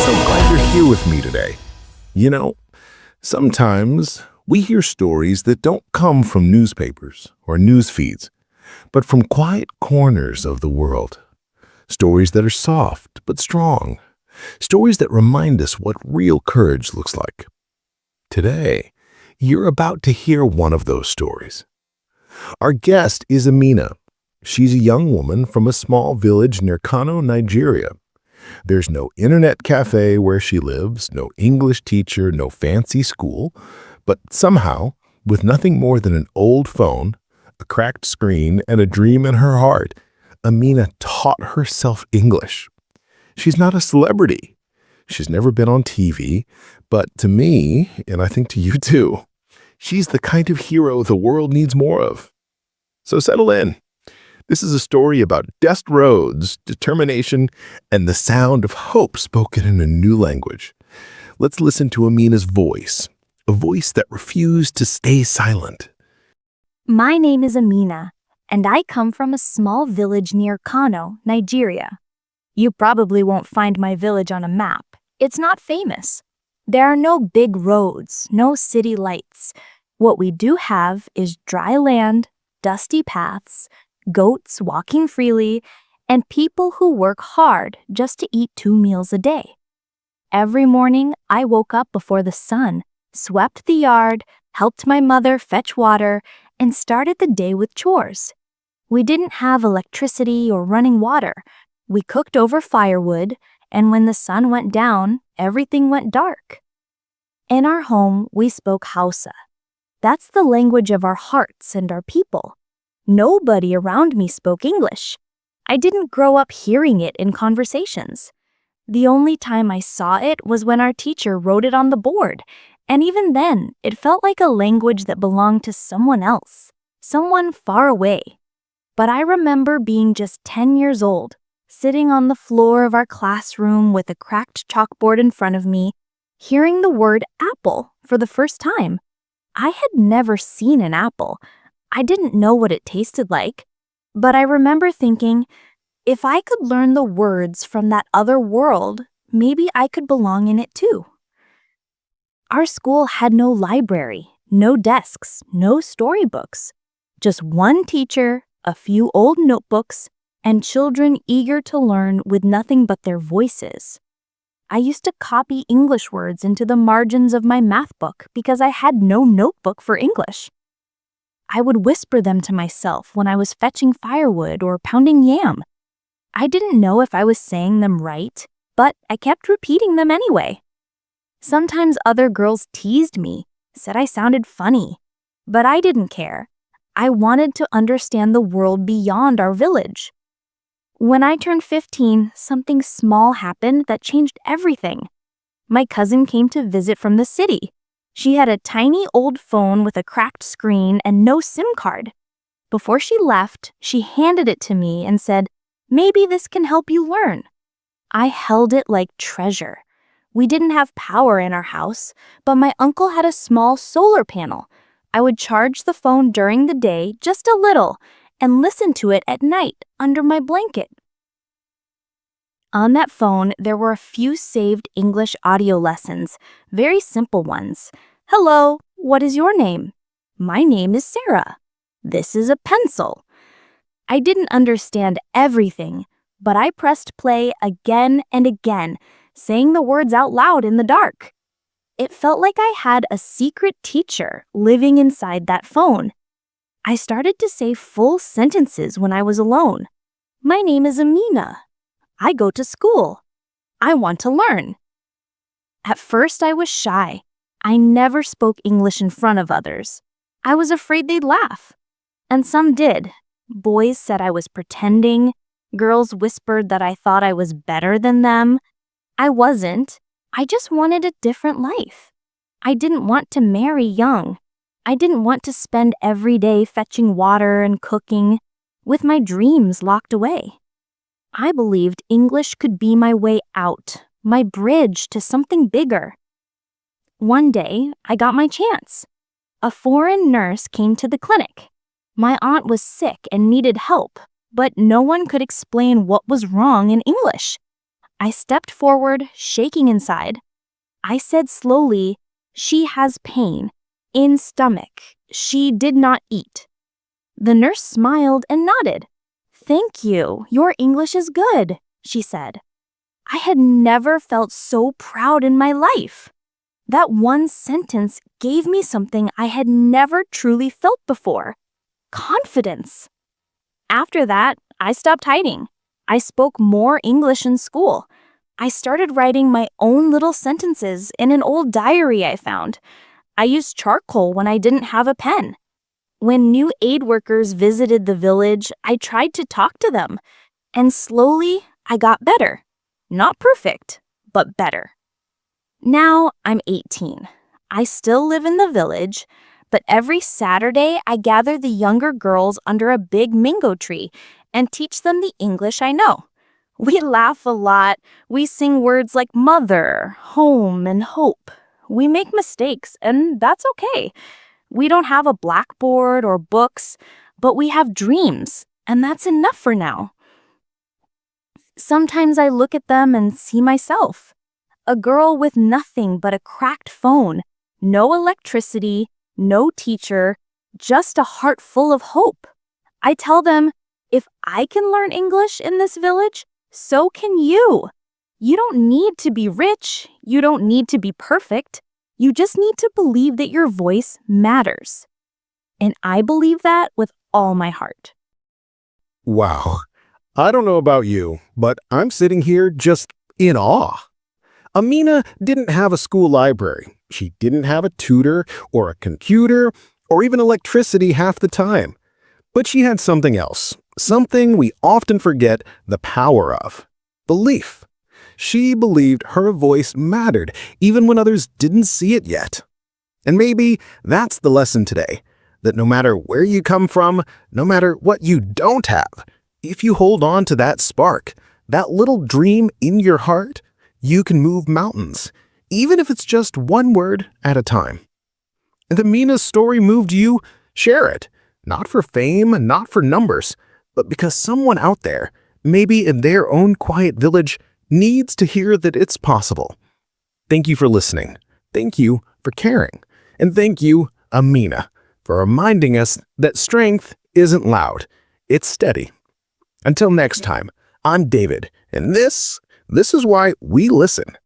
So glad you're here with me today. You know, sometimes we hear stories that don't come from newspapers or news feeds, but from quiet corners of the world. Stories that are soft but strong. Stories that remind us what real courage looks like. Today, you're about to hear one of those stories. Our guest is Amina. She's a young woman from a small village near Kano, Nigeria. There's no internet cafe where she lives, no English teacher, no fancy school, but somehow, with nothing more than an old phone, a cracked screen, and a dream in her heart, Amina taught herself English. She's not a celebrity. She's never been on TV, but to me, and I think to you too, she's the kind of hero the world needs more of. So settle in. This is a story about dust roads, determination, and the sound of hope spoken in a new language. Let's listen to Amina's voice, a voice that refused to stay silent. My name is Amina, and I come from a small village near Kano, Nigeria. You probably won't find my village on a map. It's not famous. There are no big roads, no city lights. What we do have is dry land, dusty paths, goats walking freely, and people who work hard just to eat 2 meals a day. Every morning, I woke up before the sun, swept the yard, helped my mother fetch water, and started the day with chores. We didn't have electricity or running water. We cooked over firewood, and when the sun went down, everything went dark. In our home, we spoke Hausa. That's the language of our hearts and our people. Nobody around me spoke English. I didn't grow up hearing it in conversations. The only time I saw it was when our teacher wrote it on the board, and even then, it felt like a language that belonged to someone else, someone far away. But I remember being just 10 years old, sitting on the floor of our classroom with a cracked chalkboard in front of me, hearing the word apple for the first time. I had never seen an apple. I didn't know what it tasted like, but I remember thinking, if I could learn the words from that other world, maybe I could belong in it too. Our school had no library, no desks, no storybooks, just one teacher, a few old notebooks, and children eager to learn with nothing but their voices. I used to copy English words into the margins of my math book because I had no notebook for English. I would whisper them to myself when I was fetching firewood or pounding yam. I didn't know if I was saying them right, but I kept repeating them anyway. Sometimes other girls teased me, said I sounded funny, but I didn't care. I wanted to understand the world beyond our village. When I turned 15, something small happened that changed everything. My cousin came to visit from the city. She had a tiny old phone with a cracked screen and no SIM card. Before she left, she handed it to me and said, "Maybe this can help you learn." I held it like treasure. We didn't have power in our house, but my uncle had a small solar panel. I would charge the phone during the day, just a little, and listen to it at night under my blanket. On that phone, there were a few saved English audio lessons, very simple ones. Hello, what is your name? My name is Sarah. This is a pencil. I didn't understand everything, but I pressed play again and again, saying the words out loud in the dark. It felt like I had a secret teacher living inside that phone. I started to say full sentences when I was alone. My name is Amina. I go to school. I want to learn. At first, I was shy. I never spoke English in front of others. I was afraid they'd laugh. And some did. Boys said I was pretending. Girls whispered that I thought I was better than them. I wasn't. I just wanted a different life. I didn't want to marry young. I didn't want to spend every day fetching water and cooking, with my dreams locked away. I believed English could be my way out, my bridge to something bigger. One day, I got my chance. A foreign nurse came to the clinic. My aunt was sick and needed help, but no one could explain what was wrong in English. I stepped forward, shaking inside. I said slowly, "She has pain in stomach. She did not eat." The nurse smiled and nodded. "Thank you. Your English is good," she said. I had never felt so proud in my life. That one sentence gave me something I had never truly felt before: confidence. After that, I stopped hiding. I spoke more English in school. I started writing my own little sentences in an old diary I found. I used charcoal when I didn't have a pen. When new aid workers visited the village, I tried to talk to them. And slowly, I got better. Not perfect, but better. Now I'm 18. I still live in the village, but every Saturday I gather the younger girls under a big mango tree and teach them the English I know. We laugh a lot. We sing words like mother, home, and hope. We make mistakes, and that's okay. We don't have a blackboard or books, but we have dreams, and that's enough for now. Sometimes I look at them and see myself. A girl with nothing but a cracked phone, no electricity, no teacher, just a heart full of hope. I tell them, if I can learn English in this village, so can you. You don't need to be rich. You don't need to be perfect. You just need to believe that your voice matters. And I believe that with all my heart. Wow. I don't know about you, but I'm sitting here just in awe. Amina didn't have a school library. She didn't have a tutor or a computer or even electricity half the time. But she had something else, something we often forget the power of: belief. She believed her voice mattered even when others didn't see it yet. And maybe that's the lesson today, that no matter where you come from, no matter what you don't have, if you hold on to that spark, that little dream in your heart, you can move mountains, even if it's just one word at a time. If Amina's story moved you, share it. Not for fame, not for numbers, but because someone out there, maybe in their own quiet village, needs to hear that it's possible. Thank you for listening. Thank you for caring. And thank you, Amina, for reminding us that strength isn't loud, it's steady. Until next time, I'm David, and this is why we listen.